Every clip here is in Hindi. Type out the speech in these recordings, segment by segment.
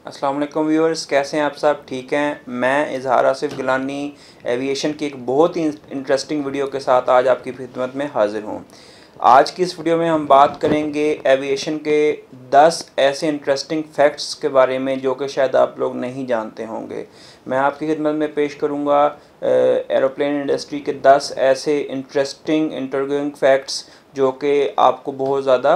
अस्सलाम वालेकुम व्यूअर्स, कैसे हैं आप सब? ठीक हैं। मैं इजहार आसिफ गिलानी एविएशन की एक बहुत ही इंटरेस्टिंग वीडियो के साथ आज आपकी खिदमत में हाजिर हूँ। आज की इस वीडियो में हम बात करेंगे एविएशन के 10 ऐसे इंटरेस्टिंग फैक्ट्स के बारे में जो कि शायद आप लोग नहीं जानते होंगे। मैं आपकी खिदमत में पेश करूँगा एरोप्लेन इंडस्ट्री के 10 ऐसे इंटरेस्टिंग इंटरव्यूइंग फैक्ट्स जो कि आपको बहुत ज़्यादा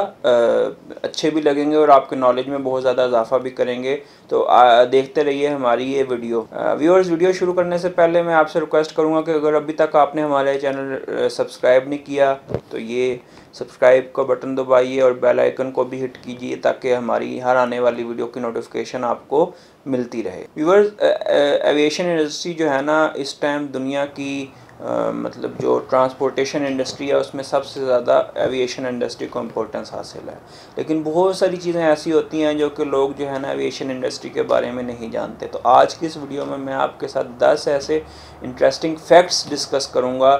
अच्छे भी लगेंगे और आपके नॉलेज में बहुत ज़्यादा इजाफा भी करेंगे। तो देखते रहिए हमारी ये वीडियो। व्यूअर्स, वीडियो शुरू करने से पहले मैं आपसे रिक्वेस्ट करूंगा कि अगर अभी तक आपने हमारे चैनल सब्सक्राइब नहीं किया तो ये सब्सक्राइब का बटन दबाइए और बेल आइकन को भी हिट कीजिए ताकि हमारी हर आने वाली वीडियो की नोटिफिकेशन आपको मिलती रहे। व्यूअर्स, एविएशन इंडस्ट्री जो है ना, इस टाइम दुनिया की मतलब जो ट्रांसपोर्टेशन इंडस्ट्री है उसमें सबसे ज़्यादा एविएशन इंडस्ट्री को इम्पोर्टेंस हासिल है। लेकिन बहुत सारी चीज़ें ऐसी होती हैं जो कि लोग जो है ना एविएशन इंडस्ट्री के बारे में नहीं जानते। तो आज की इस वीडियो में मैं आपके साथ 10 ऐसे इंटरेस्टिंग फैक्ट्स डिस्कस करूँगा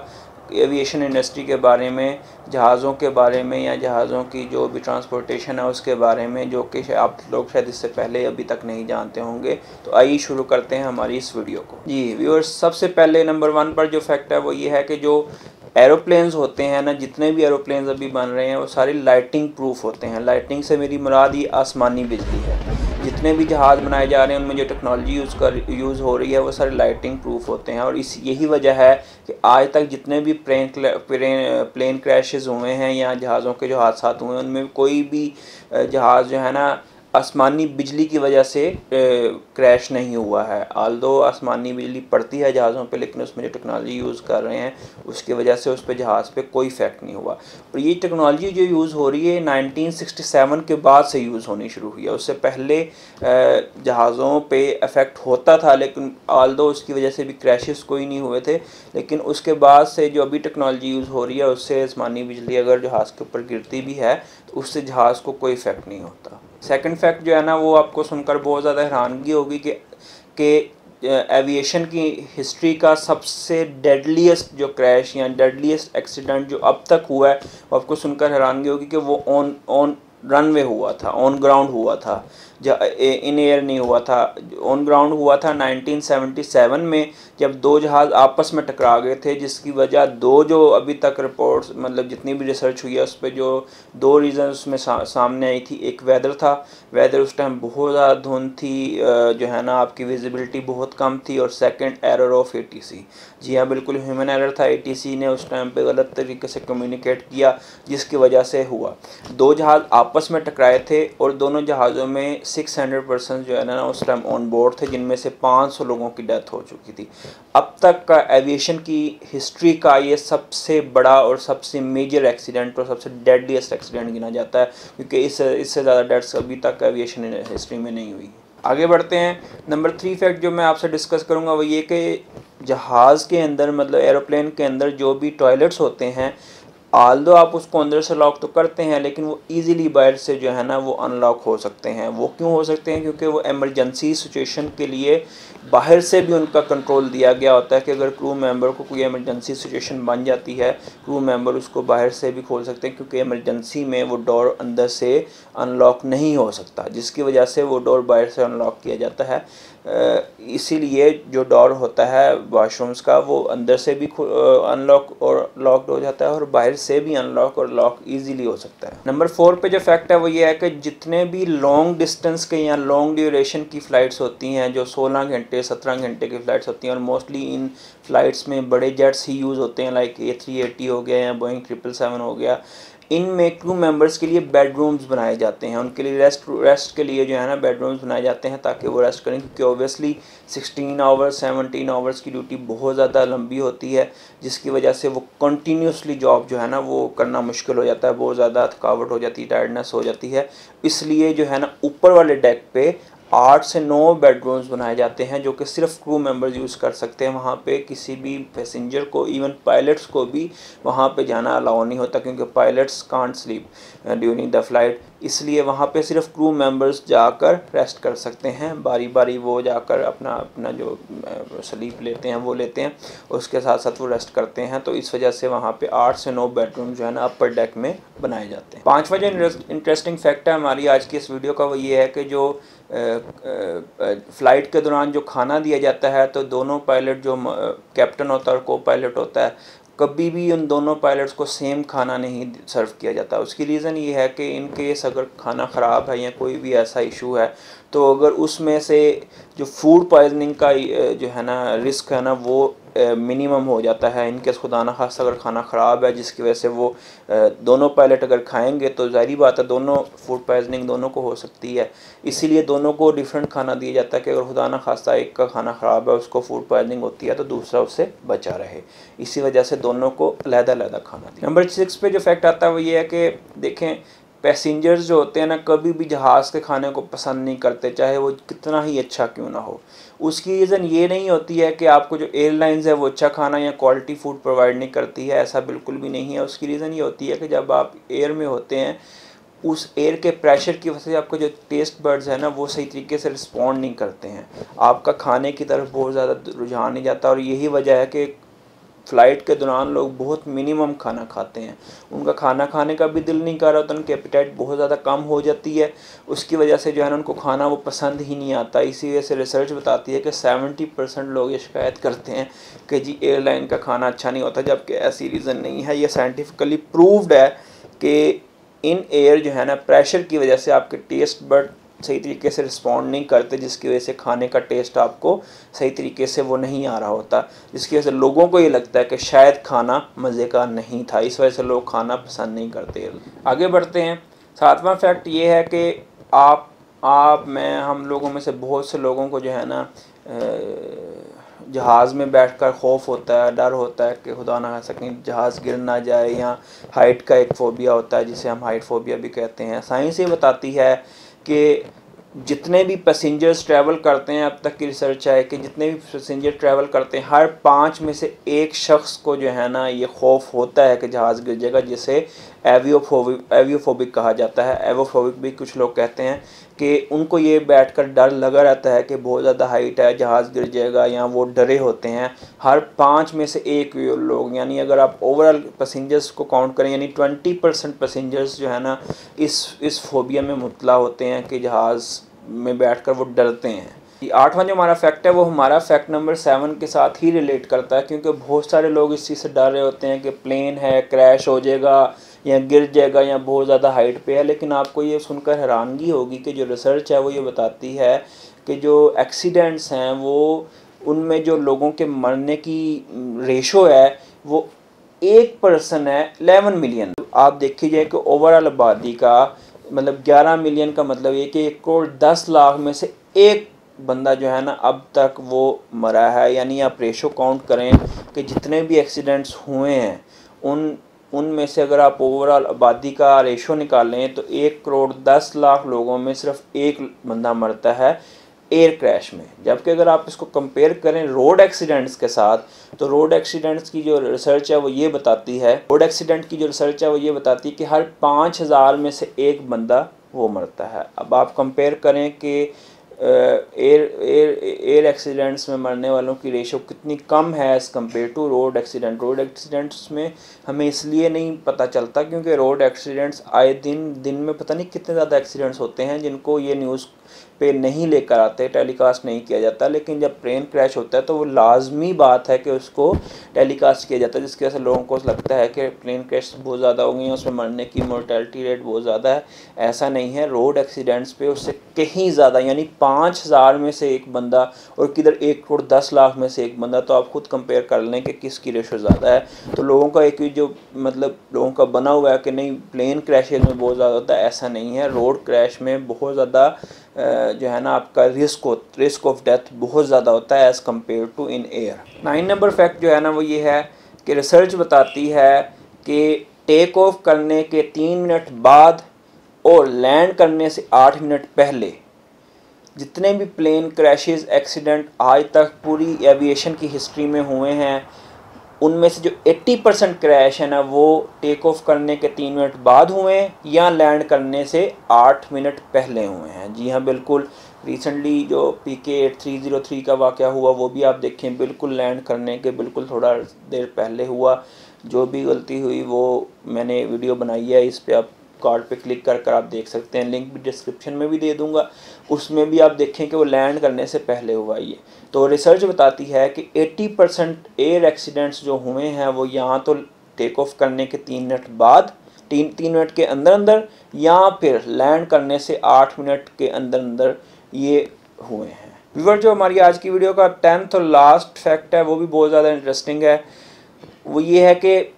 एविएशन इंडस्ट्री के बारे में, जहाज़ों के बारे में या जहाज़ों की जो भी ट्रांसपोर्टेशन है उसके बारे में, जो कि आप लोग शायद इससे पहले अभी तक नहीं जानते होंगे। तो आइए शुरू करते हैं हमारी इस वीडियो को। जी व्यूअर्स, सबसे पहले नंबर 1 पर जो फैक्ट है वो ये है कि जो एरोप्लेन्स होते हैं ना, जितने भी एरोप्लेन्स अभी बन रहे हैं वो सारे लाइटिंग प्रूफ होते हैं। लाइटिंग से मेरी मुराद ये आसमानी बिजली है। जितने भी जहाज़ बनाए जा रहे हैं उनमें जो टेक्नोलॉजी यूज़ हो रही है वो सारे लाइटिंग प्रूफ होते हैं। और यही वजह है कि आज तक जितने भी प्लेन क्रैशेस हुए हैं या जहाज़ों के जो हादसा हुए हैं उनमें कोई भी जहाज़ जो है ना आसमानी बिजली की वजह से क्रैश नहीं हुआ है। आल्दो आसमानी बिजली पड़ती है जहाज़ों पे, लेकिन उसमें जो टेक्नोलॉजी यूज़ कर रहे हैं उसकी वजह से उस पर जहाज़ पे कोई इफेक्ट नहीं हुआ। और ये टेक्नोलॉजी जो यूज़ हो रही है 1967 के बाद से यूज़ होनी शुरू हुई है। उससे पहले जहाज़ों पे इफ़ेक्ट होता था, लेकिन आल्दो उसकी वजह से भी क्रैशेस कोई नहीं हुए थे। लेकिन उसके बाद से जो अभी टेक्नोलॉजी यूज़ हो रही है उससे आसमानी बिजली अगर जहाज़ के ऊपर गिरती भी है तो उससे जहाज़ को कोई इफेक्ट नहीं होता। सेकंड फैक्ट जो है ना वो आपको सुनकर बहुत ज़्यादा हैरानगी होगी कि एविएशन की हिस्ट्री का सबसे डेडलीस्ट जो क्रैश या डेडलीस्ट एक्सीडेंट जो अब तक हुआ है वो आपको सुनकर हैरानगी होगी कि वो ऑन रनवे हुआ था, ऑन ग्राउंड हुआ था, इन एयर नहीं हुआ था। ऑन ग्राउंड हुआ था 1977 में, जब दो जहाज़ आपस में टकरा गए थे, जिसकी वजह जो अभी तक रिपोर्ट्स मतलब जितनी भी रिसर्च हुई है उस पर जो 2 रीज़न उसमें सामने आई थी। एक वेदर था, वेदर उस टाइम बहुत ज़्यादा धुंध थी, जो है ना आपकी विजिबिलिटी बहुत कम थी। और सेकंड एरर ऑफ एटीसी। जी हाँ, बिल्कुल ह्यूमन एरर था। एटीसी ने उस टाइम पे गलत तरीके से कम्युनिकेट किया जिसकी वजह से हुआ। 2 जहाज़ आपस में टकराए थे और दोनों जहाज़ों में 600 पर्सन जो है ना उस टाइम ऑन बोर्ड थे, जिनमें से 500 लोगों की डेथ हो चुकी थी। अब तक का एविएशन की हिस्ट्री का ये सबसे बड़ा और सबसे मेजर एक्सीडेंट और सबसे डेडलीस्ट एक्सीडेंट गिना जाता है, क्योंकि इससे ज़्यादा डेथ्स अभी तक एविएशन हिस्ट्री में नहीं हुई। आगे बढ़ते हैं। नंबर 3 फैक्ट जो मैं आपसे डिस्कस करूँगा वो ये कि जहाज़ के अंदर मतलब एरोप्लेन के अंदर जो भी टॉयलेट्स होते हैं, आल्दो आप उसको अंदर से लॉक तो करते हैं लेकिन वो इजीली बाहर से जो है ना वो अनलॉक हो सकते हैं। वो क्यों हो सकते हैं? क्योंकि वो इमरजेंसी सिचुएशन के लिए बाहर से भी उनका कंट्रोल दिया गया होता है कि अगर क्रू मेंबर को कोई इमरजेंसी सिचुएशन बन जाती है, क्रू मेंबर उसको बाहर से भी खोल सकते हैं, क्योंकि इमरजेंसी में वो डोर अंदर से अनलॉक नहीं हो सकता, जिसकी वजह से वो डोर बाहर से अनलॉक किया जाता है। इसीलिए जो डोर होता है वॉशरूम्स का वो अंदर से भी अनलॉक और लॉक्ड हो जाता है और बाहर से भी अनलॉक और लॉक इजीली हो सकता है। नंबर 4 पे जो फैक्ट है वो ये है कि जितने भी लॉन्ग डिस्टेंस के या लॉन्ग ड्यूरेशन की फ़्लाइट्स होती हैं, जो 16 घंटे 17 घंटे की फ़्लाइट्स होती हैं, और मोस्टली इन फ़्लाइट्स में बड़े जेट्स ही यूज़ होते हैं, लाइक A380 हो गया या बोइंग 777 हो गया। इनमें क्रू मेंबर्स के लिए बेडरूम्स बनाए जाते हैं, उनके लिए रेस्ट के लिए जो है ना बेडरूम्स बनाए जाते हैं ताकि वो रेस्ट करें, क्योंकि ऑब्वियसली 16 आवर्स 17 आवर्स की ड्यूटी बहुत ज़्यादा लंबी होती है, जिसकी वजह से वो कंटिन्यूसली जॉब जो है ना वो करना मुश्किल हो जाता है, बहुत ज़्यादा थकावट हो जाती है, टायर्डनेस हो जाती है। इसलिए जो है ना ऊपर वाले डेक पे 8 से 9 बेडरूम्स बनाए जाते हैं जो कि सिर्फ क्रू मेंबर्स यूज़ कर सकते हैं। वहाँ पे किसी भी पैसेंजर को, इवन पायलट्स को भी वहाँ पे जाना अलाउ नहीं होता, क्योंकि pilots can't sleep during the flight. इसलिए वहाँ पे सिर्फ क्रू मेंबर्स जाकर रेस्ट कर सकते हैं, बारी बारी वो जाकर अपना अपना जो स्लीप लेते हैं वो लेते हैं, उसके साथ साथ वो रेस्ट करते हैं। तो इस वजह से वहाँ पे 8 से 9 बेडरूम जो है ना अपर डेक में बनाए जाते हैं। पांचवा जो इंटरेस्टिंग फैक्ट है हमारी आज की इस वीडियो का वो ये है कि जो फ़्लाइट के दौरान जो खाना दिया जाता है, तो दोनों पायलट जो कैप्टन होता है और को पायलट होता है, कभी भी उन दोनों पायलट्स को सेम खाना नहीं सर्व किया जाता। उसकी रीज़न ये है कि इन केस अगर खाना ख़राब है या कोई भी ऐसा इशू है, तो अगर उसमें से जो फूड पॉइजनिंग का जो है ना रिस्क है ना वो मिनिमम हो जाता है। इनकेस खुदा न खास्ता अगर खाना ख़राब है जिसकी वजह से वो दोनों पायलट अगर खाएंगे तो ज़ाहिर बात है दोनों फूड पॉइजनिंग दोनों को हो सकती है। इसीलिए दोनों को डिफरेंट खाना दिया जाता है कि अगर खुदा न खास्ता एक का खाना ख़राब है, उसको फूड पॉइजनिंग होती है, तो दूसरा उससे बचा रहे। इसी वजह से दोनों को अलग-अलग खाना दिया। नंबर 6 पे जो फैक्ट आता है वो ये है कि देखें, पैसेंजर्स जो होते हैं ना कभी भी जहाज़ के खाने को पसंद नहीं करते, चाहे वो कितना ही अच्छा क्यों ना हो। उसकी रीज़न ये नहीं होती है कि आपको जो एयरलाइंस है वो अच्छा खाना या क्वालिटी फूड प्रोवाइड नहीं करती है, ऐसा बिल्कुल भी नहीं है। उसकी रीज़न ये होती है कि जब आप एयर में होते हैं, उस एयर के प्रेशर की वजह से आपके जो टेस्ट बर्ड्स है ना वो सही तरीके से रिस्पॉन्ड नहीं करते हैं, आपका खाने की तरफ बहुत ज़्यादा रुझान नहीं जाता। और यही वजह है कि फ़्लाइट के दौरान लोग बहुत मिनिमम खाना खाते हैं, उनका खाना खाने का भी दिल नहीं कर रहा, तो उनकी एपिटाइट बहुत ज़्यादा कम हो जाती है। उसकी वजह से जो है ना उनको खाना वो पसंद ही नहीं आता। इसी वजह से रिसर्च बताती है कि 70% लोग ये शिकायत करते हैं कि जी एयरलाइन का खाना अच्छा नहीं होता, जबकि ऐसी रीज़न नहीं है। ये साइंटिफिकली प्रूव्ड है कि इन एयर जो है ना प्रेशर की वजह से आपके टेस्ट बड सही तरीके से रिस्पॉन्ड नहीं करते, जिसकी वजह से खाने का टेस्ट आपको सही तरीके से वो नहीं आ रहा होता, जिसकी वजह से लोगों को ये लगता है कि शायद खाना मज़े का नहीं था। इस वजह से लोग खाना पसंद नहीं करते। आगे बढ़ते हैं। 7वां फैक्ट ये है कि आप मैं हम लोगों में से बहुत से लोगों को जो है ना जहाज़ में बैठकर खौफ होता है, डर होता है कि खुदा ना खास्ता कहीं जहाज़ गिर ना जाए, या हाइट का एक फ़ोबिया होता है जिसे हम हाइट फ़ोबिया भी कहते हैं। साइंस ये बताती है कि जितने भी पैसेंजर्स ट्रैवल करते हैं, अब तक की रिसर्च है कि जितने भी पैसेंजर ट्रैवल करते हैं, हर 5 में से एक शख्स को जो है ना ये खौफ होता है कि जहाज़ गिर जाएगा, जिसे एवियोफोबिक कहा जाता है। एवियोफोबिक भी कुछ लोग कहते हैं कि उनको ये बैठकर डर लगा रहता है कि बहुत ज़्यादा हाइट है, जहाज़ गिर जाएगा, या वो डरे होते हैं। हर 5 में से एक लोग, यानी अगर आप ओवरऑल पैसेंजर्स को काउंट करें, यानी 20% पैसेंजर्स जो है ना इस फोबिया में मुब्तला होते हैं कि जहाज़ में बैठकर वो डरते हैं। 8वां जो हमारा फैक्ट है वो हमारा फैक्ट नंबर 7 के साथ ही रिलेट करता है, क्योंकि बहुत सारे लोग इस चीज़ से डर रहे होते हैं कि प्लेन है, क्रैश हो जाएगा या गिर जाएगा या बहुत ज़्यादा हाइट पे है। लेकिन आपको ये सुनकर हैरानगी होगी कि जो रिसर्च है वो ये बताती है कि जो एक्सीडेंट्स हैं वो उनमें जो लोगों के मरने की रेशो है वो 1% है 11 मिलियन। आप देखिए कि ओवरऑल आबादी का मतलब 11 मिलियन का मतलब ये कि 1 करोड़ 10 लाख में से एक बंदा जो है ना अब तक वो मरा है। यानी आप रेशो काउंट करें कि जितने भी एक्सीडेंट्स हुए हैं उनमें से अगर आप ओवरऑल आबादी का रेशो निकालें तो 1 करोड़ 10 लाख लोगों में सिर्फ एक बंदा मरता है एयर क्रैश में। जबकि अगर आप इसको कंपेयर करें रोड एक्सीडेंट्स के साथ, तो रोड एक्सीडेंट्स की जो रिसर्च है वो ये बताती है कि हर 5000 में से एक बंदा वो मरता है। अब आप कंपेयर करें कि एयर एक्सीडेंट्स में मरने वालों की रेशो कितनी कम है as compare to road accidents में हमें इसलिए नहीं पता चलता क्योंकि रोड एक्सीडेंट्स आए दिन में पता नहीं कितने ज़्यादा एक्सीडेंट्स होते हैं जिनको ये न्यूज़ पे नहीं लेकर आते, टेलीकास्ट नहीं किया जाता। लेकिन जब प्लेन क्रैश होता है तो वो लाजमी बात है कि उसको टेलीकास्ट किया जाता है, जिसकी वजह से लोगों को लगता है कि प्लेन क्रैश बहुत ज़्यादा हो गई हैं, उसमें मरने की मोर्टेलिटी रेट बहुत ज़्यादा है। ऐसा नहीं है, रोड एक्सीडेंट्स पे उससे कहीं ज़्यादा, यानी 5000 में से एक बंदा और किधर 1 करोड़ 10 लाख में से एक बंदा। तो आप खुद कंपेयर कर लें कि किसकी रेशो ज़्यादा है। तो लोगों का एक जो मतलब लोगों का बना हुआ है कि नहीं प्लेन क्रैशेज में बहुत ज़्यादा होता है, ऐसा नहीं है। रोड क्रैश में बहुत ज़्यादा जो है ना आपका रिस्क ऑफ डेथ बहुत ज़्यादा होता है as compare to in air. 9 number fact जो है ना वो ये है कि रिसर्च बताती है कि टेक ऑफ करने के 3 मिनट बाद और लैंड करने से 8 मिनट पहले जितने भी प्लेन क्रैशेस एक्सीडेंट आज तक पूरी एविएशन की हिस्ट्री में हुए हैं, उनमें से जो 80% क्रैश है ना वो टेक ऑफ करने के 3 मिनट बाद हुए हैं या लैंड करने से 8 मिनट पहले हुए हैं। जी हाँ, बिल्कुल रिसेंटली जो PK-8303 का वाक़या हुआ वो भी आप देखें, बिल्कुल लैंड करने के बिल्कुल थोड़ा देर पहले हुआ। जो भी गलती हुई वो मैंने वीडियो बनाई है, इस पर आप कार्ड पे क्लिक कर आप देख सकते हैं, लिंक भी डिस्क्रिप्शन में भी दे दूंगा। उसमें भी आप देखें कि वो लैंड करने से पहले हुआ ये। तो रिसर्च बताती है कि 80% एयर एक्सीडेंट्स जो हुए हैं वो यहाँ तो टेक ऑफ करने के 3 मिनट बाद, 3 मिनट के अंदर अंदर, या फिर लैंड करने से 8 मिनट के अंदर अंदर ये हुए हैं। व्यूअर, जो हमारी आज की वीडियो का 10th और लास्ट फैक्ट है वो भी बहुत ज़्यादा इंटरेस्टिंग है। वो ये है कि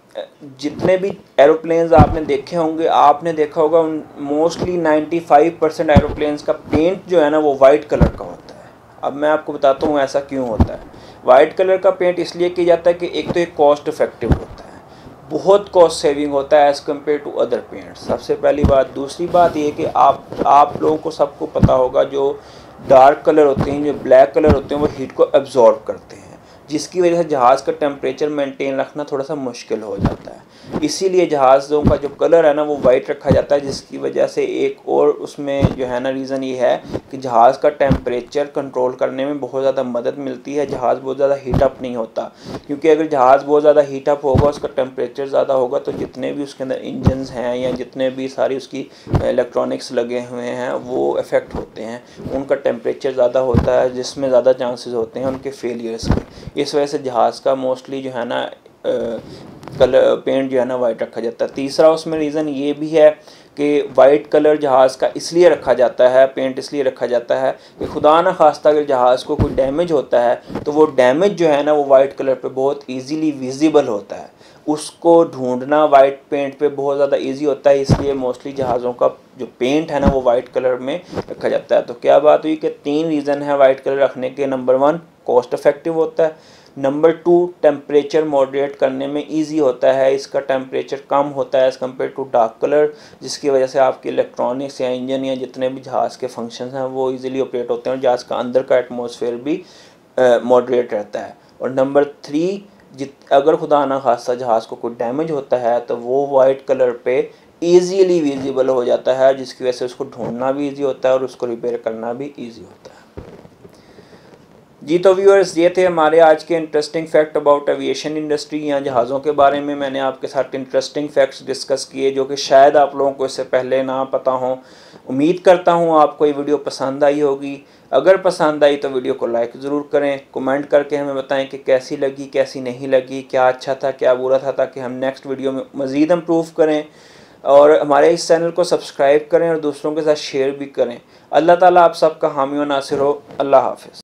जितने भी एरोप्लेन्स आपने देखे होंगे, आपने देखा होगा मोस्टली 95% एरोप्लेन्स का पेंट जो है ना वो वाइट कलर का होता है। अब मैं आपको बताता हूँ ऐसा क्यों होता है। वाइट कलर का पेंट इसलिए किया जाता है कि एक तो ये कॉस्ट इफेक्टिव होता है, बहुत कॉस्ट सेविंग होता है as compare to other paint, सबसे पहली बात। दूसरी बात ये कि आप लोगों को सबको पता होगा जो डार्क कलर होते हैं, जो ब्लैक कलर होते हैं, वो हीट को एब्जॉर्ब करते हैं, जिसकी वजह से जहाज़ का टेम्परेचर मेंटेन रखना थोड़ा सा मुश्किल हो जाता है। इसीलिए जहाज़ों का जो कलर है ना वो वाइट रखा जाता है, जिसकी वजह से एक और उसमें जो है ना रीज़न ये है कि जहाज़ का टेम्परेचर कंट्रोल करने में बहुत ज़्यादा मदद मिलती है। जहाज़ बहुत ज़्यादा हीटअप नहीं होता, क्योंकि अगर जहाज़ बहुत ज़्यादा हीटअप होगा, उसका टेम्परेचर ज़्यादा होगा, तो जितने भी उसके अंदर इंजन्स हैं या जितने भी सारी उसकी इलेक्ट्रॉनिक्स लगे हुए हैं वो इफ़ेक्ट होते हैं, उनका टेम्परेचर ज़्यादा होता है, जिसमें ज़्यादा चांसेस होते हैं उनके फेलियर्स के। इस वजह से जहाज़ का मोस्टली जो है ना कलर पेंट जो है ना वाइट रखा जाता है। तीसरा उसमें रीज़न ये भी है कि वाइट कलर जहाज़ का इसलिए रखा जाता है, पेंट इसलिए रखा जाता है कि खुदा न खास्ता अगर जहाज़ को कोई डैमेज होता है तो वो डैमेज जो है ना वो वाइट कलर पे बहुत ईजीली विजिबल होता है, उसको ढूंढना वाइट पेंट पे बहुत ज़्यादा इजी होता है। इसलिए मोस्टली जहाज़ों का जो पेंट है ना वो वाइट कलर में रखा जाता है। तो क्या बात हुई कि 3 रीज़न है वाइट कलर रखने के। नंबर 1 कॉस्ट इफेक्टिव होता है, नंबर 2 टेम्परेचर मॉडरेट करने में इजी होता है, इसका टेम्परेचर कम होता है as compare to dark colour, जिसकी वजह से आपके इलेक्ट्रॉनिक्स या इंजन या जितने भी जहाज़ के फंक्शंस हैं वो इजीली ऑपरेट होते हैं और जहाज़ का अंदर का एटमॉस्फेयर भी मॉडरेट रहता है। और नंबर 3 अगर खुदा ना खास्ता जहाज़ को कोई डैमेज होता है तो वो वाइट कलर पे ईजीली विजिबल हो जाता है, जिसकी वजह से उसको ढूंढना भी ईजी होता है और उसको रिपेयर करना भी ईजी होता है। जी तो व्यूअर्स, ये थे हमारे आज के interesting fact about aviation industry या जहाज़ों के बारे में। मैंने आपके साथ इंटरेस्टिंग फैक्ट्स डिस्कस किए जो कि शायद आप लोगों को इससे पहले ना पता हो। उम्मीद करता हूँ आपको ये वीडियो पसंद आई होगी। अगर पसंद आई तो वीडियो को लाइक ज़रूर करें, कमेंट करके हमें बताएं कि कैसी लगी, कैसी नहीं लगी, क्या अच्छा था, क्या बुरा था, ताकि हम नेक्स्ट वीडियो में मज़ीद इम्प्रूव करें। और हमारे इस चैनल को सब्सक्राइब करें और दूसरों के साथ शेयर भी करें। अल्लाह ताला आप सबका हामी व नासिर हो। अल्लाह हाफ़िज़।